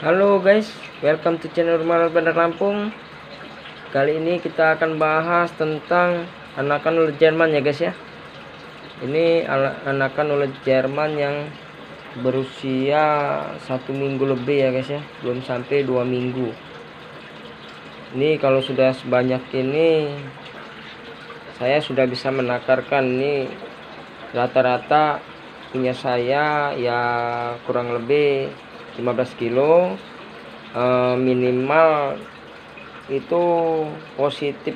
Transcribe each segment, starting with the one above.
Halo guys, welcome to channel Rumah Bandar Lampung. Kali ini kita akan bahas tentang anakan ulet Jerman ya guys ya. Ini anakan ulet Jerman yang berusia 1 minggu lebih ya guys ya, belum sampai 2 minggu. Ini kalau sudah sebanyak ini, saya sudah bisa menakarkan. Ini rata-rata punya saya ya kurang lebih 15 kilo, minimal itu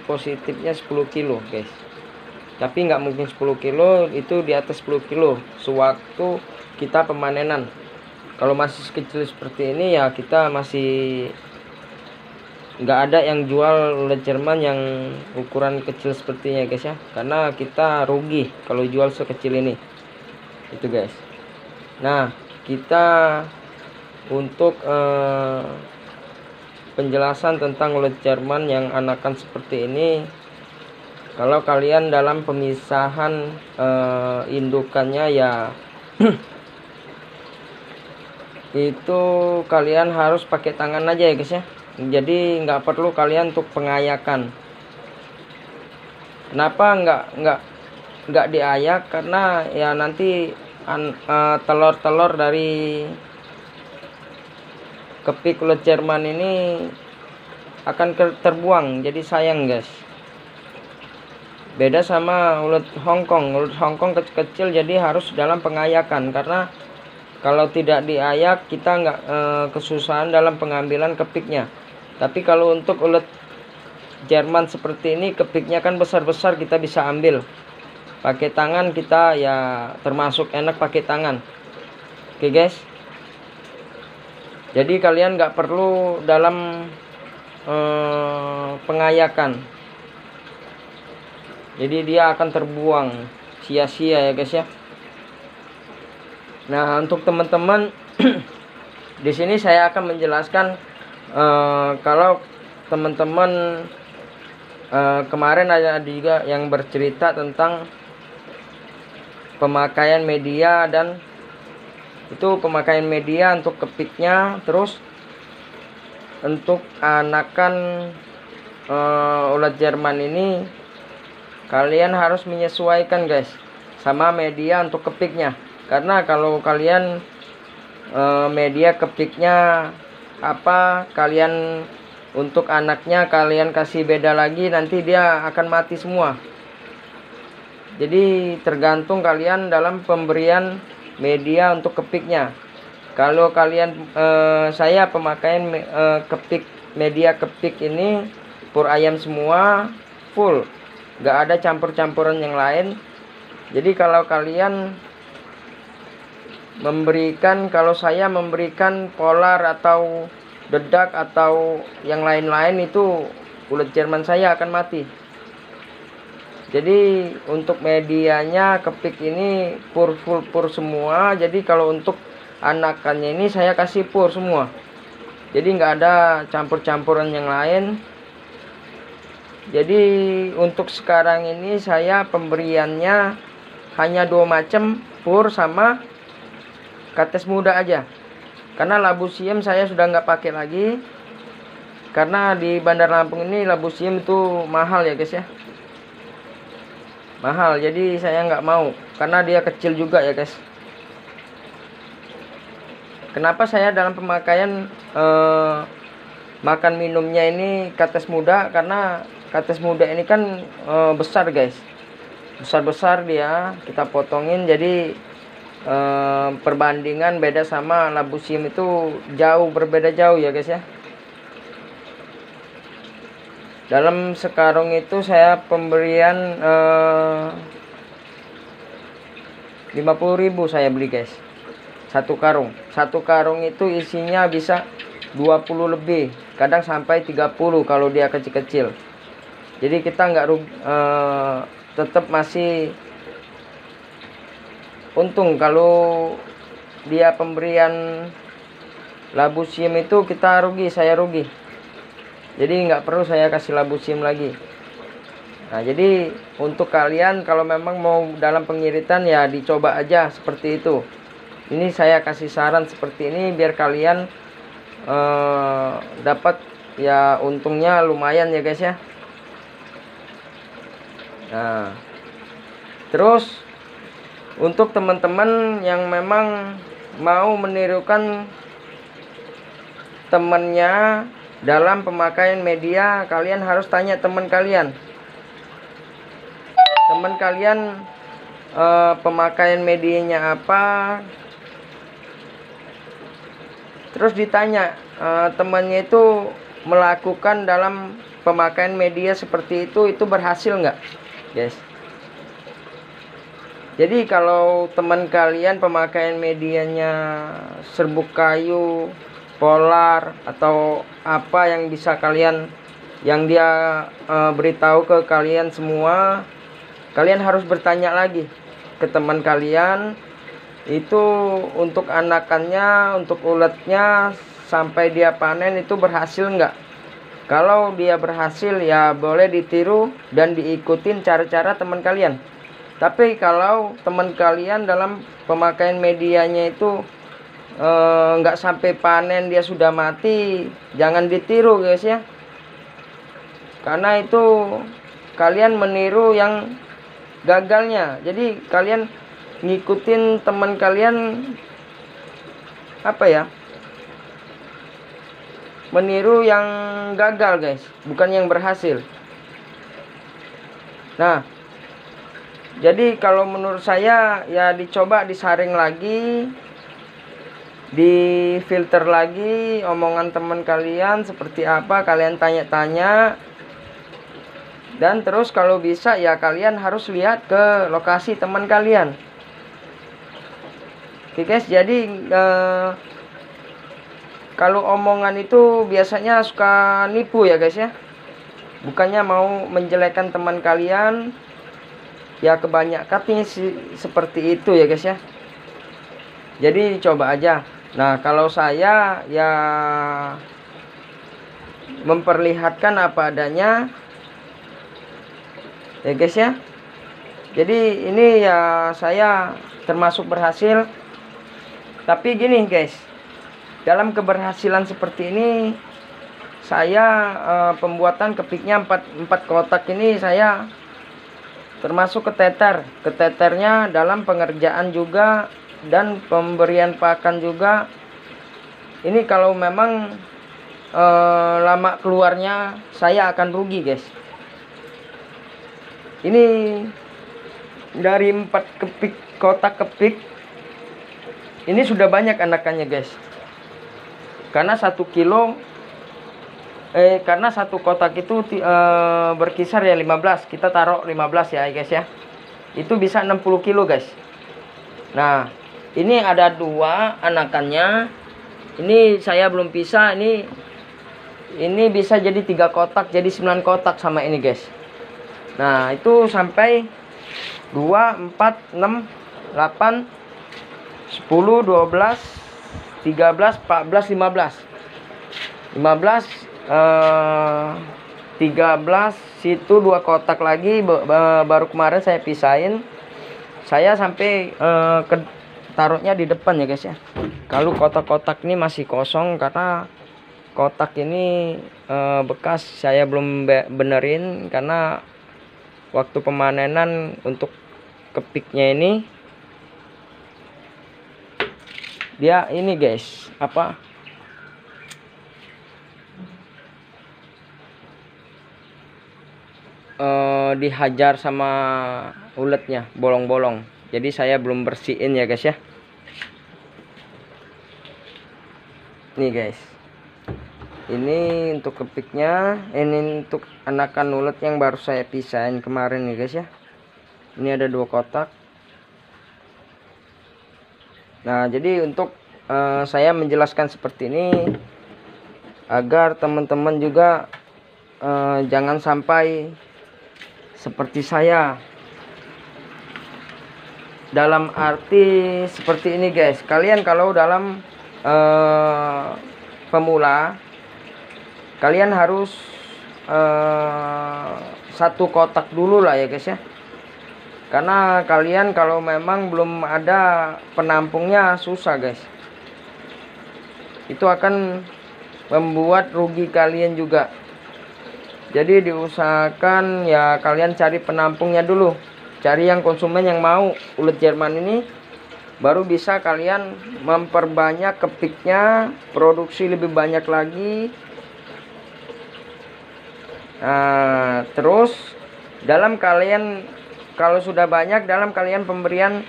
positifnya 10 kilo guys, tapi nggak mungkin 10 kilo, itu di atas 10 kilo sewaktu kita pemanenan. Kalau masih kecil seperti ini ya kita masih nggak ada yang jual ulet Jerman yang ukuran kecil sepertinya guys ya, karena kita rugi kalau jual sekecil ini itu guys. Nah, kita untuk penjelasan tentang ulet Jerman yang anakan seperti ini, kalau kalian dalam pemisahan indukannya ya itu kalian harus pakai tangan aja ya guys ya, jadi nggak perlu kalian untuk pengayakan. Kenapa nggak diayak? Karena ya nanti telur-telur dari kepik ulet Jerman ini akan terbuang, jadi sayang guys. Beda sama ulet Hongkong. Ulet Hongkong kecil-kecil, jadi harus dalam pengayakan, karena kalau tidak diayak kita nggak kesusahan dalam pengambilan kepiknya. Tapi kalau untuk ulet Jerman seperti ini, kepiknya kan besar-besar, kita bisa ambil pakai tangan, kita ya termasuk enak pakai tangan. Oke guys, jadi kalian nggak perlu dalam pengayakan, jadi dia akan terbuang sia-sia ya guys ya. Nah, untuk teman-teman di sini saya akan menjelaskan kalau teman-teman kemarin ada juga yang bercerita tentang pemakaian media, dan itu pemakaian media untuk kepiknya. Terus untuk anakan ulet Jerman ini kalian harus menyesuaikan guys sama media untuk kepiknya, karena kalau kalian media kepiknya apa, kalian untuk anaknya kalian kasih beda lagi, nanti dia akan mati semua. Jadi tergantung kalian dalam pemberian media untuk kepiknya. Kalau kalian saya pemakaian kepik, media kepik ini pur ayam semua, full, nggak ada campur-campuran yang lain. Jadi kalau kalian memberikan, kalau saya memberikan polar atau dedak atau yang lain-lain, itu ulet Jerman saya akan mati. Jadi untuk medianya kepik ini full pur semua. Jadi kalau untuk anakannya ini saya kasih pur semua, jadi nggak ada campur-campuran yang lain. Jadi untuk sekarang ini saya pemberiannya hanya 2 macam, pur sama kates muda aja, karena labu siem saya sudah nggak pakai lagi, karena di Bandar Lampung ini labu siem itu mahal ya guys ya, mahal. Jadi saya nggak mau, karena dia kecil juga ya guys. Kenapa saya dalam pemakaian makan minumnya ini kates muda? Karena kates muda ini kan besar guys, besar-besar dia, kita potongin, jadi perbandingan beda sama labu siem itu jauh, berbeda jauh ya guys ya. Dalam sekarung itu saya pemberian 50.000 saya beli guys, satu karung itu isinya bisa 20 lebih, kadang sampai 30 kalau dia kecil-kecil. Jadi kita nggak tetap masih untung. Kalau dia pemberian labu siem itu kita rugi, saya rugi. Jadi nggak perlu saya kasih labu siem lagi. Nah, jadi untuk kalian kalau memang mau dalam pengiritan ya dicoba aja seperti itu. Ini saya kasih saran seperti ini biar kalian dapat ya untungnya lumayan ya guys ya. Nah, terus untuk teman-teman yang memang mau menirukan temannya dalam pemakaian media, kalian harus tanya teman kalian. Teman kalian pemakaian medianya apa, terus ditanya temannya itu melakukan dalam pemakaian media seperti itu berhasil nggak guys. Jadi kalau teman kalian pemakaian medianya serbuk kayu, polar, atau apa yang bisa kalian, yang dia beritahu ke kalian semua, kalian harus bertanya lagi ke teman kalian itu untuk anakannya, untuk uletnya sampai dia panen itu berhasil nggak. Kalau dia berhasil ya boleh ditiru dan diikutin cara-cara teman kalian. Tapi kalau teman kalian dalam pemakaian medianya itu nggak sampai panen dia sudah mati, jangan ditiru guys ya. Karena itu kalian meniru yang gagalnya. Jadi kalian ngikutin teman kalian apa ya, meniru yang gagal guys, bukan yang berhasil. Nah, jadi kalau menurut saya ya dicoba disaring lagi, difilter lagi omongan teman kalian seperti apa, kalian tanya-tanya. Dan terus kalau bisa ya kalian harus lihat ke lokasi teman kalian. Oke guys, jadi kalau omongan itu biasanya suka nipu ya guys ya. Bukannya mau menjelekkan teman kalian, ya kebanyakan seperti itu ya guys ya. Jadi coba aja. Nah, kalau saya ya memperlihatkan apa adanya ya guys ya. Jadi ini ya saya termasuk berhasil. Tapi gini guys, dalam keberhasilan seperti ini saya pembuatan kepiknya 4 kotak ini saya termasuk keteternya dalam pengerjaan juga dan pemberian pakan juga. Ini kalau memang lama keluarnya saya akan rugi guys. Ini dari 4 kotak kepik ini sudah banyak anakannya guys. Karena 1 kilo karena 1 kotak itu berkisar ya 15, kita taruh 15 ya guys ya. Itu bisa 60 kilo guys. Nah, ini ada 2 anakannya. Ini saya belum pisah, ini bisa jadi 3 kotak, jadi 9 kotak sama ini guys. Nah, itu sampai 2, 4, 6, 8, 10, 12, 13, 14, 15. 13 situ 2 kotak lagi baru kemarin saya pisahin. Saya sampai taruhnya di depan ya guys ya. Kalau kotak-kotak ini masih kosong karena kotak ini bekas, saya belum benerin karena waktu pemanenan untuk kepiknya ini dia ini guys apa dihajar sama uletnya, bolong-bolong. Jadi saya belum bersihin ya guys ya. Nih guys, ini untuk kepiknya, ini untuk anakan ulet yang baru saya pisahin kemarin nih guys ya. Ini ada 2 kotak. Nah, jadi untuk saya menjelaskan seperti ini agar teman-teman juga jangan sampai seperti saya. Dalam arti seperti ini guys, kalian kalau dalam pemula kalian harus 1 kotak dulu lah ya guys ya. Karena kalian kalau memang belum ada penampungnya susah guys. Itu akan membuat rugi kalian juga. Jadi diusahakan ya kalian cari penampungnya dulu, cari yang konsumen yang mau ulet Jerman ini, baru bisa kalian memperbanyak kepiknya, produksi lebih banyak lagi. Nah, terus dalam kalian kalau sudah banyak, dalam kalian pemberian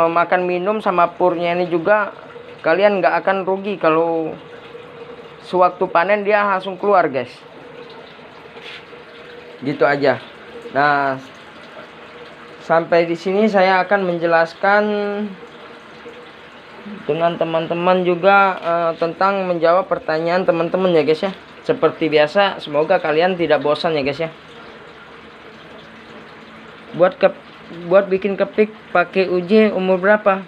makan minum sama purnya ini juga, kalian nggak akan rugi kalau sewaktu panen dia langsung keluar guys. Gitu aja. Nah, sampai di sini saya akan menjelaskan dengan teman-teman juga tentang menjawab pertanyaan teman-teman ya guys ya. Seperti biasa, semoga kalian tidak bosan ya guys ya. Buat bikin kepik pakai uji umur berapa?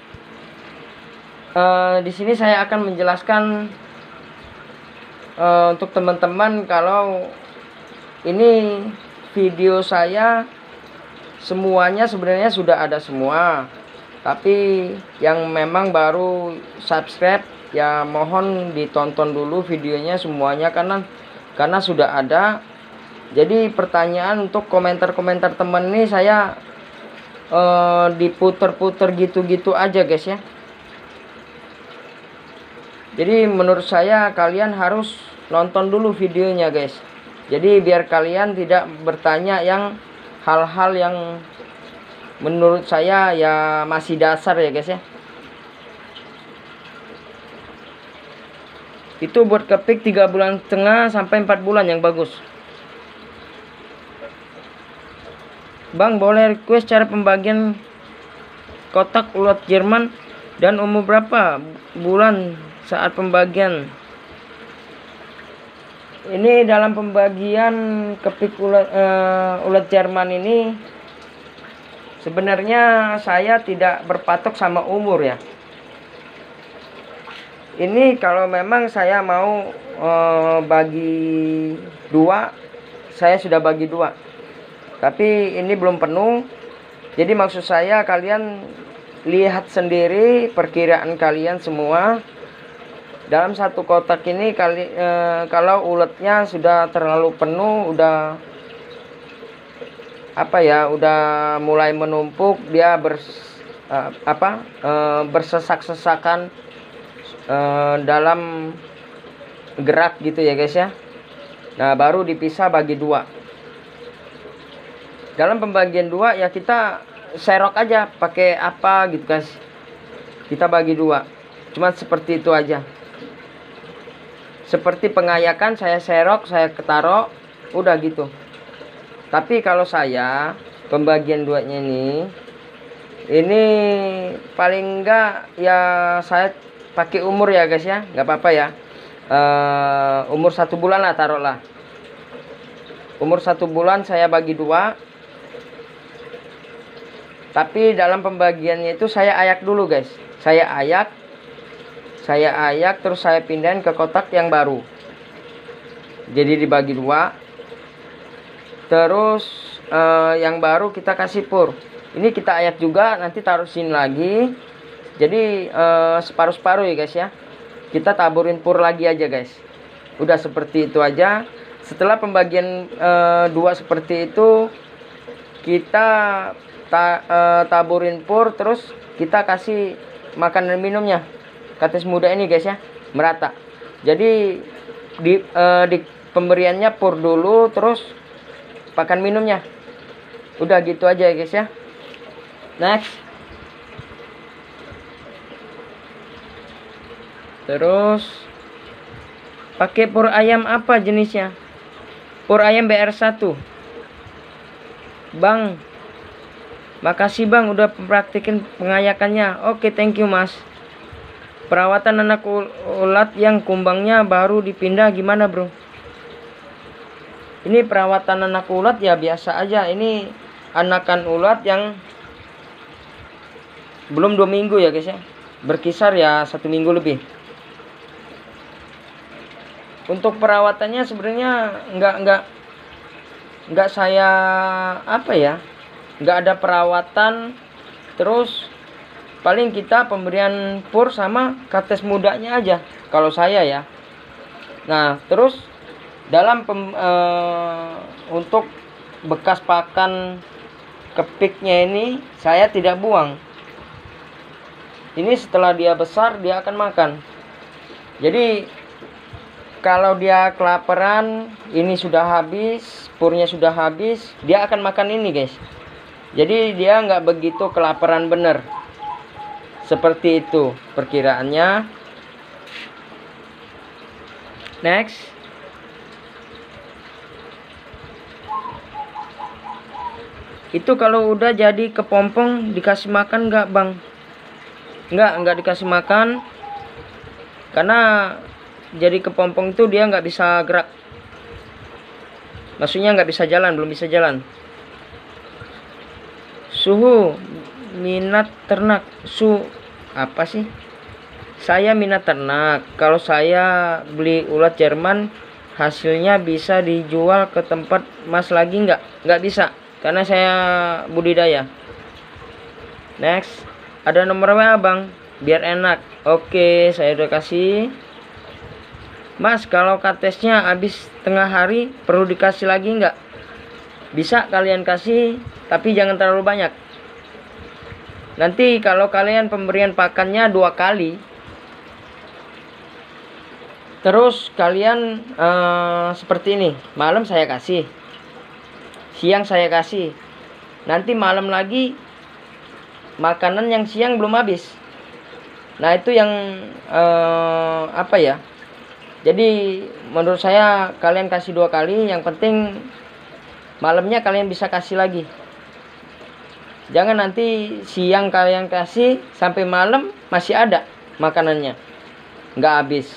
Di sini saya akan menjelaskan untuk teman-teman, kalau ini video saya semuanya sebenarnya sudah ada semua, tapi yang memang baru subscribe ya mohon ditonton dulu videonya semuanya, karena sudah ada. Jadi pertanyaan untuk komentar-komentar teman ini saya diputer-puter gitu-gitu aja guys ya. Jadi menurut saya kalian harus nonton dulu videonya guys. Jadi biar kalian tidak bertanya yang hal-hal yang menurut saya ya masih dasar ya guys ya. Itu buat kepik 3,5 bulan sampai 4 bulan yang bagus. Bang, boleh request cara pembagian kotak ulat Jerman dan umur berapa bulan saat pembagian? Ini dalam pembagian kepik ulat Jerman ini sebenarnya saya tidak berpatok sama umur ya. Ini kalau memang saya mau bagi dua, saya sudah bagi dua. Tapi ini belum penuh. Jadi maksud saya kalian lihat sendiri perkiraan kalian semua. Dalam satu kotak ini kalau uletnya sudah terlalu penuh, udah udah mulai menumpuk, dia bersesak-sesakan dalam gerak gitu ya guys ya. Nah, baru dipisah bagi dua. Dalam pembagian dua ya kita serok aja pakai apa gitu guys. Kita bagi dua. Cuma seperti itu aja. Seperti pengayakan, saya serok, saya ketaro, udah gitu. Tapi kalau saya pembagian duanya ini paling enggak ya saya pakai umur ya guys ya, nggak apa-apa ya. Umur 1 bulan lah taruhlah. Umur 1 bulan saya bagi dua. Tapi dalam pembagiannya itu saya ayak dulu guys. Saya ayak terus saya pindahin ke kotak yang baru. Jadi dibagi dua. Terus yang baru kita kasih pur. Ini kita ayak juga, nanti taruh sini lagi. Jadi separuh-separuh ya guys ya. Kita taburin pur lagi aja guys. Udah seperti itu aja. Setelah pembagian dua seperti itu, kita taburin pur, terus kita kasih makan dan minumnya kates muda ini guys ya, merata. Jadi di pemberiannya pur dulu, terus pakan minumnya. Udah gitu aja guys ya. Next. Terus pakai pur ayam apa jenisnya? Pur ayam BR1. Bang, makasih bang udah praktikin pengayakannya. Oke, thank you mas. Perawatan anak ulat yang kumbangnya baru dipindah gimana bro? Ini perawatan anak ulat ya biasa aja. Ini anakan ulat yang belum 2 minggu ya guys ya. Berkisar ya 1 minggu lebih. Untuk perawatannya sebenarnya nggak saya nggak ada perawatan. Terus paling kita pemberian pur sama kates mudanya aja kalau saya ya. Nah, terus dalam untuk bekas pakan kepiknya ini saya tidak buang. Ini setelah dia besar dia akan makan. Jadi kalau dia kelaparan, ini sudah habis, purnya sudah habis, dia akan makan ini guys. Jadi dia nggak begitu kelaparan bener. Seperti itu perkiraannya. Next. Itu kalau udah jadi kepompong dikasih makan nggak bang? Nggak dikasih makan. Karena jadi kepompong itu dia nggak bisa gerak. Maksudnya nggak bisa jalan, belum bisa jalan. Suhu minat ternak. Apa sih? Saya minat ternak. Kalau saya beli ulat Jerman, hasilnya bisa dijual ke tempat Mas lagi nggak? Nggak bisa, karena saya budidaya. Next. Ada nomor WA bang, biar enak. Oke, saya udah kasih. Mas, kalau katesnya habis tengah hari, perlu dikasih lagi nggak? Bisa kalian kasih, tapi jangan terlalu banyak. Nanti kalau kalian pemberian pakannya 2 kali, terus kalian seperti ini, malam saya kasih, siang saya kasih, nanti malam lagi makanan yang siang belum habis. Nah itu yang apa ya, jadi menurut saya kalian kasih 2 kali, yang penting malamnya kalian bisa kasih lagi. Jangan nanti siang kalian kasih sampai malam masih ada makanannya, nggak habis.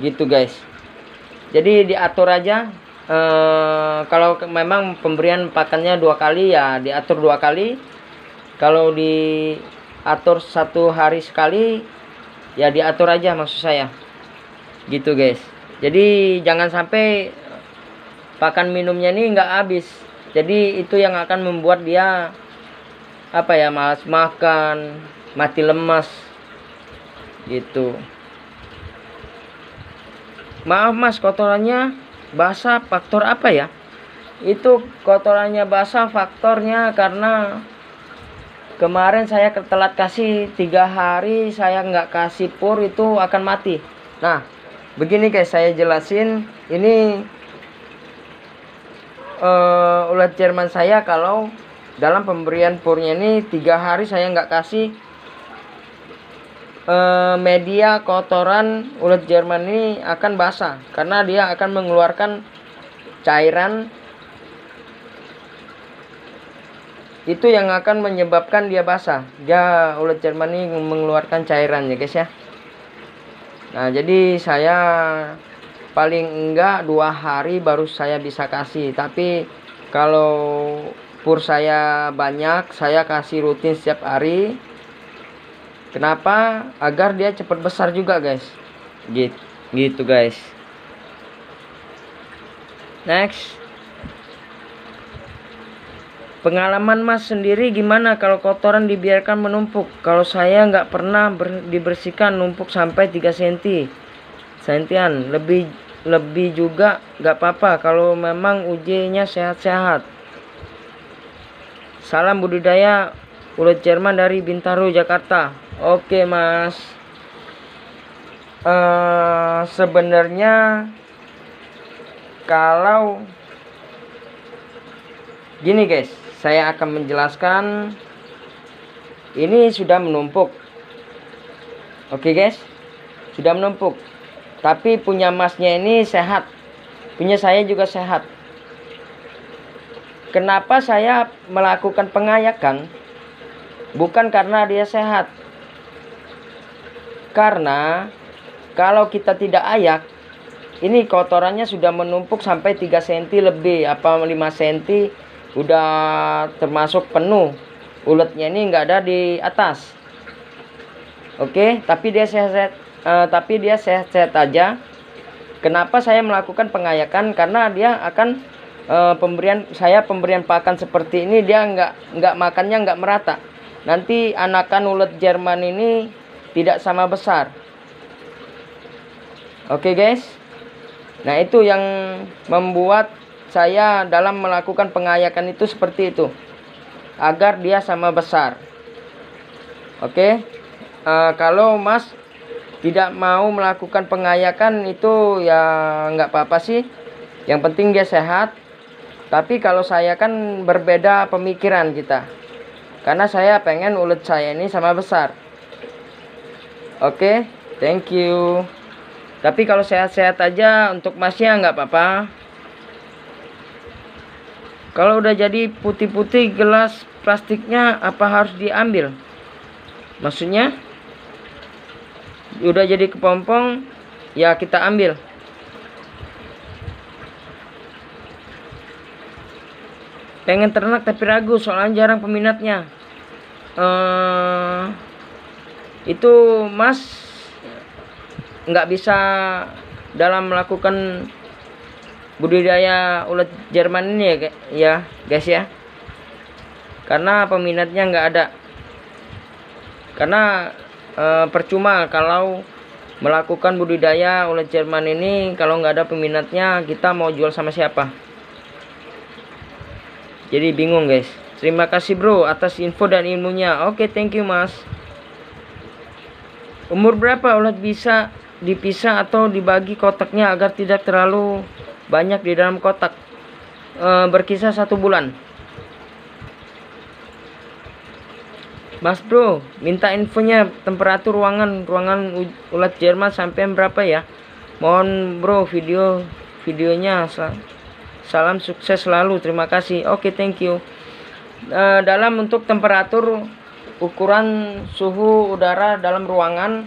Gitu guys. Jadi diatur aja. Kalau memang pemberian pakannya 2 kali ya diatur 2 kali. Kalau diatur 1 hari sekali ya diatur aja, maksud saya. Gitu guys. Jadi jangan sampai pakan minumnya ini nggak habis. Jadi itu yang akan membuat dia apa ya, malas makan, mati lemas gitu. Maaf mas, kotorannya basah, faktor apa ya? Itu kotorannya basah faktornya karena kemarin saya telat kasih 3 hari, saya nggak kasih pur, itu akan mati. Nah begini guys, saya jelasin. Ini ulat Jerman saya, kalau dalam pemberian purnya ini 3 hari saya nggak kasih media kotoran, ulat Jerman ini akan basah karena dia akan mengeluarkan cairan. Itu yang akan menyebabkan dia basah. Dia ulat Jerman ini mengeluarkan cairan ya guys ya. Nah jadi saya paling enggak 2 hari baru saya bisa kasih. Tapi kalau pur saya banyak, saya kasih rutin setiap hari. Kenapa? Agar dia cepat besar juga guys. Gitu guys. Next. Pengalaman mas sendiri gimana kalau kotoran dibiarkan menumpuk? Kalau saya nggak pernah dibersihkan, numpuk sampai 3 sentian. Lebih juga nggak apa-apa kalau memang ujinya sehat-sehat. Salam budidaya ulat Jerman dari Bintaro, Jakarta. Oke mas. Sebenarnya kalau gini guys, saya akan menjelaskan. Ini sudah menumpuk. Oke guys, sudah menumpuk. Tapi punya masnya ini sehat, punya saya juga sehat. Kenapa saya melakukan pengayakan? Bukan karena dia sehat. Karena kalau kita tidak ayak, ini kotorannya sudah menumpuk sampai 3 cm lebih, apa 5 cm, udah termasuk penuh. Uletnya ini nggak ada di atas. Oke, tapi dia sehat, sehat aja. Kenapa saya melakukan pengayakan? Karena dia akan pemberian pakan seperti ini, dia nggak makannya nggak merata. Nanti anakan ulat Jerman ini tidak sama besar. Oke guys. Nah itu yang membuat saya dalam melakukan pengayakan itu seperti itu, agar dia sama besar. Oke. Kalau Mas tidak mau melakukan pengayakan itu ya nggak apa-apa sih. Yang penting dia sehat. Tapi kalau saya kan berbeda pemikiran kita. Karena saya pengen ulet saya ini sama besar. Oke, thank you. Tapi kalau sehat-sehat aja untuk Masnya nggak apa-apa. Kalau udah jadi putih-putih gelas plastiknya apa harus diambil? Maksudnya udah jadi kepompong ya kita ambil. Pengen ternak tapi ragu soalnya jarang peminatnya. Itu Mas nggak bisa dalam melakukan budidaya ulat Jerman ini ya guys ya, karena peminatnya nggak ada. Karena percuma kalau melakukan budidaya ulat Jerman ini kalau nggak ada peminatnya, kita mau jual sama siapa? Jadi bingung guys. Terima kasih bro atas info dan ilmunya. Oke, thank you Mas. Umur berapa ulat bisa dipisah atau dibagi kotaknya agar tidak terlalu banyak di dalam kotak? Berkisar 1 bulan. Mas bro, minta infonya temperatur ruangan ulat Jerman sampai berapa ya? Mohon bro videonya. Salam sukses selalu, terima kasih. Oke, thank you. Dalam untuk temperatur ukuran suhu udara dalam ruangan,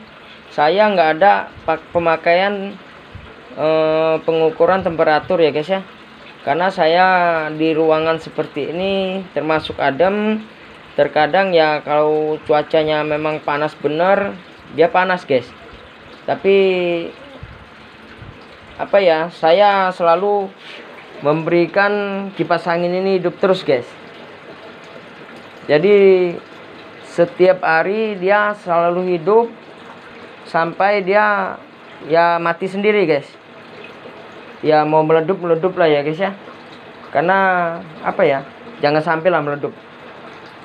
saya nggak ada pemakaian pengukuran temperatur ya guys ya, karena saya di ruangan seperti ini termasuk adem. Terkadang ya kalau cuacanya memang panas bener, dia panas guys, tapi apa ya, saya selalu memberikan kipas angin ini hidup terus guys. Jadi setiap hari dia selalu hidup sampai dia ya mati sendiri guys. Ya mau meledup lah ya guys ya. Karena apa ya, jangan sampai lah meledup.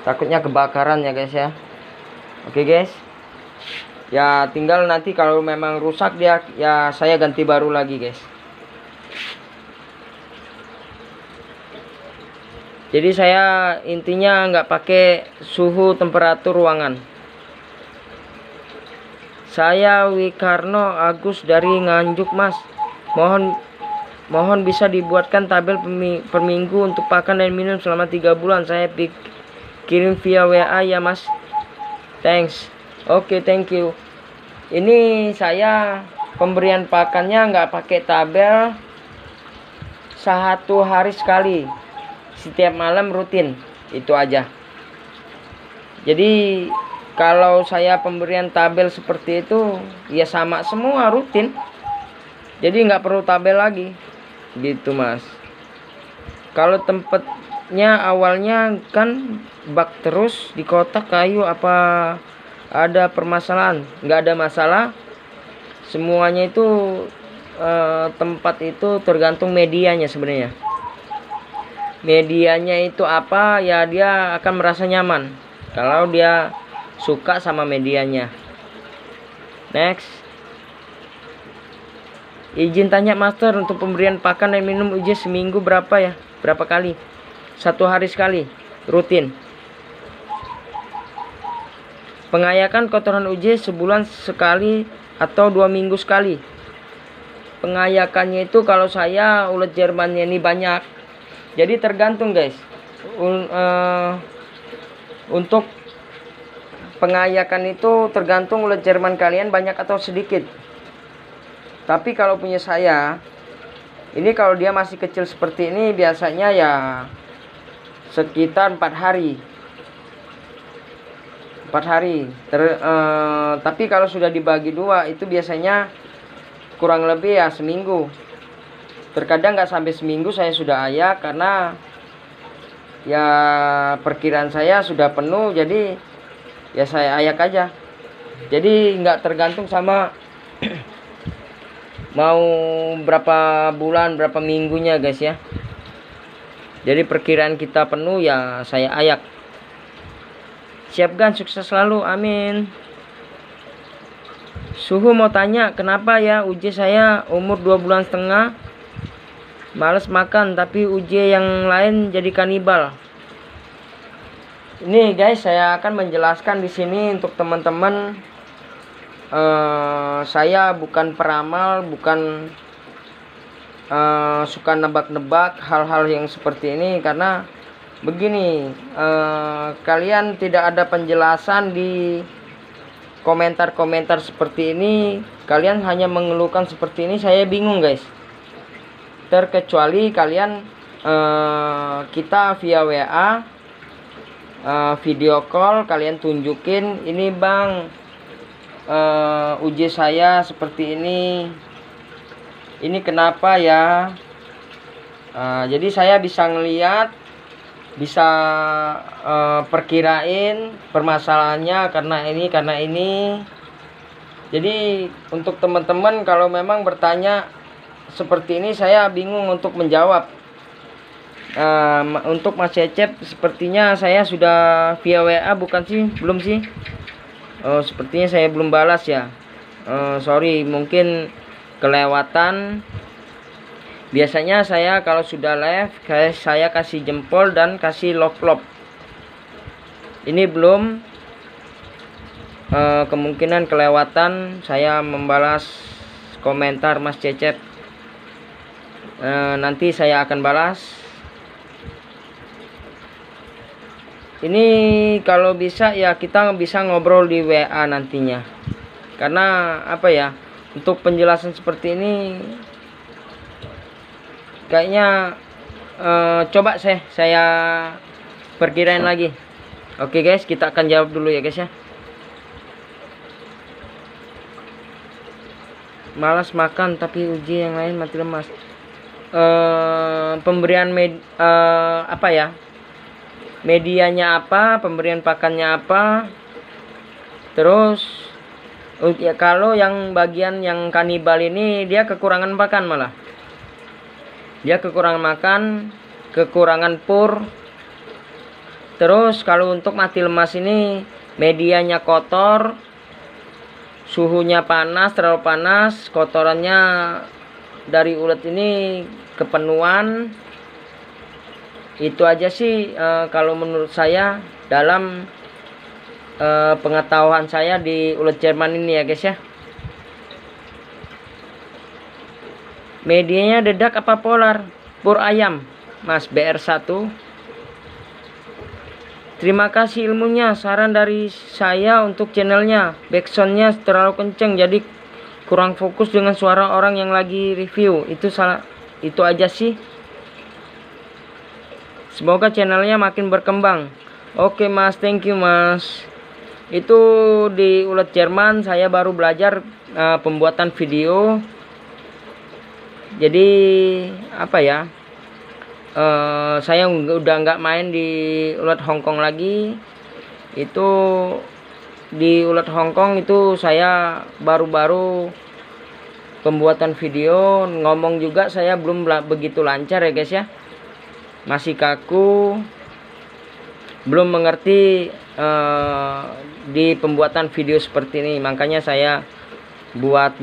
Takutnya kebakaran ya guys ya. Oke guys. Ya tinggal nanti kalau memang rusak dia ya saya ganti baru lagi guys. Jadi saya intinya nggak pakai suhu temperatur ruangan. Saya Wikarno Agus dari Nganjuk Mas. Mohon bisa dibuatkan tabel per minggu untuk pakan dan minum selama 3 bulan. Saya kirim via WA ya Mas. Thanks. Oke, thank you. Ini saya pemberian pakannya nggak pakai tabel, 1 hari sekali. Setiap malam rutin, itu aja. Jadi kalau saya pemberian tabel seperti itu ya sama semua rutin, jadi nggak perlu tabel lagi gitu Mas. Kalau tempatnya awalnya kan bak terus di kotak kayu, apa ada permasalahan? Nggak ada masalah, semuanya itu tempat itu tergantung medianya sebenarnya. Medianya itu apa ya, dia akan merasa nyaman kalau dia suka sama medianya. Next, izin tanya master, untuk pemberian pakan dan minum uji seminggu berapa ya, berapa kali? 1 hari sekali rutin. Pengayakan kotoran uji sebulan sekali atau 2 minggu sekali. Pengayakannya itu kalau saya ulat Jermannya ini banyak, jadi tergantung guys. Untuk pengayakan itu tergantung ulat Jerman kalian banyak atau sedikit. Tapi kalau punya saya ini, kalau dia masih kecil seperti ini biasanya ya sekitar 4 hari. Tapi kalau sudah dibagi 2 itu biasanya kurang lebih ya seminggu. Terkadang nggak sampai seminggu saya sudah ayak, karena ya perkiraan saya sudah penuh, jadi ya saya ayak aja. Jadi nggak tergantung sama mau berapa bulan, berapa minggunya guys ya. Jadi perkiraan kita penuh ya saya ayak. Siap Gan, sukses selalu, amin. Suhu mau tanya, kenapa ya uji saya umur 2,5 bulan, males makan, tapi uji yang lain jadi kanibal. Ini guys, saya akan menjelaskan di sini untuk teman-teman. Saya bukan peramal, bukan suka nebak-nebak hal-hal yang seperti ini, karena begini, kalian tidak ada penjelasan di komentar-komentar seperti ini, kalian hanya mengeluhkan seperti ini, saya bingung guys. Terkecuali kalian kita via WA, video call, kalian tunjukin ini bang, uji saya seperti ini kenapa ya. Jadi saya bisa ngeliat, bisa perkirain permasalahannya karena ini. Jadi untuk teman-teman kalau memang bertanya seperti ini, saya bingung untuk menjawab. Untuk Mas Cecep, sepertinya saya sudah via WA, bukan sih? Belum sih? Oh, sepertinya saya belum balas ya. Sorry, mungkin kelewatan. Biasanya saya kalau sudah live, saya kasih jempol dan kasih love. Ini belum, kemungkinan kelewatan saya membalas komentar Mas Cecep. Nanti saya akan balas. Ini kalau bisa ya kita bisa ngobrol di WA nantinya. Karena apa ya, untuk penjelasan seperti ini kayaknya coba saya perkirain lagi. Oke guys, kita akan jawab dulu ya guys ya. Malas makan tapi uji yang lain mati lemas. Pemberian apa ya, medianya apa, pemberian pakannya apa, terus ya kalau yang bagian yang kanibal ini dia kekurangan pakan, malah dia kekurangan makan, kekurangan pur. Terus kalau untuk mati lemas ini medianya kotor, suhunya panas, terlalu panas, kotorannya dari ulet ini kepenuhan. Itu aja sih kalau menurut saya dalam pengetahuan saya di ulet Jerman ini ya guys ya. Medianya dedak apa polar? Pur ayam, Mas BR1. Terima kasih ilmunya. Saran dari saya untuk channelnya, backsoundnya terlalu kenceng, jadi kurang fokus dengan suara orang yang lagi review. Itu aja sih. Semoga channelnya makin berkembang. Oke Mas, thank you Mas. Itu di ulet Jerman saya baru belajar pembuatan video. Jadi apa ya, saya udah nggak main di ulet Hongkong lagi. Itu di ulet Hongkong itu saya baru-baru pembuatan video. Ngomong juga saya belum begitu lancar ya guys ya, masih kaku, belum mengerti di pembuatan video seperti ini. Makanya saya buat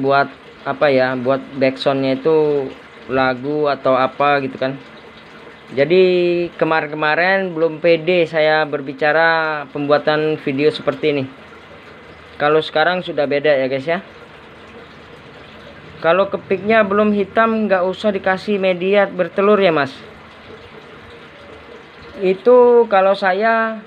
apa ya, buat backsoundnya itu lagu atau apa gitu kan. Jadi kemarin-kemarin belum pede saya berbicara pembuatan video seperti ini. Kalau sekarang sudah beda ya guys ya. Kalau kepiknya belum hitam nggak usah dikasih media bertelur ya Mas. Itu kalau saya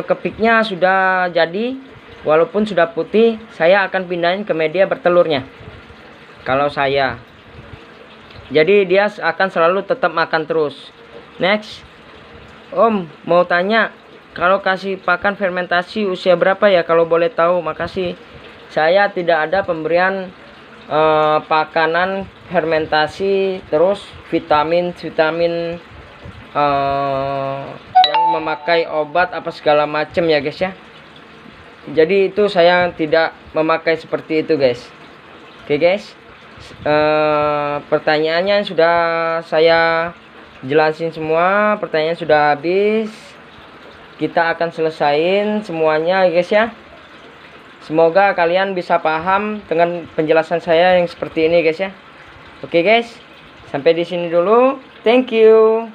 kepiknya sudah jadi, walaupun sudah putih, saya akan pindahin ke media bertelurnya. Kalau saya, jadi dia akan selalu tetap makan terus. Next, Om mau tanya, kalau kasih pakan fermentasi usia berapa ya kalau boleh tahu? Makasih. Saya tidak ada pemberian pakanan fermentasi, terus vitamin yang memakai obat apa segala macam ya guys ya. Jadi itu saya tidak memakai seperti itu guys. Oke guys, pertanyaannya sudah saya jelasin semua, pertanyaan sudah habis. Kita akan selesain semuanya guys ya. Semoga kalian bisa paham dengan penjelasan saya yang seperti ini guys ya. Oke guys, sampai di sini dulu. Thank you.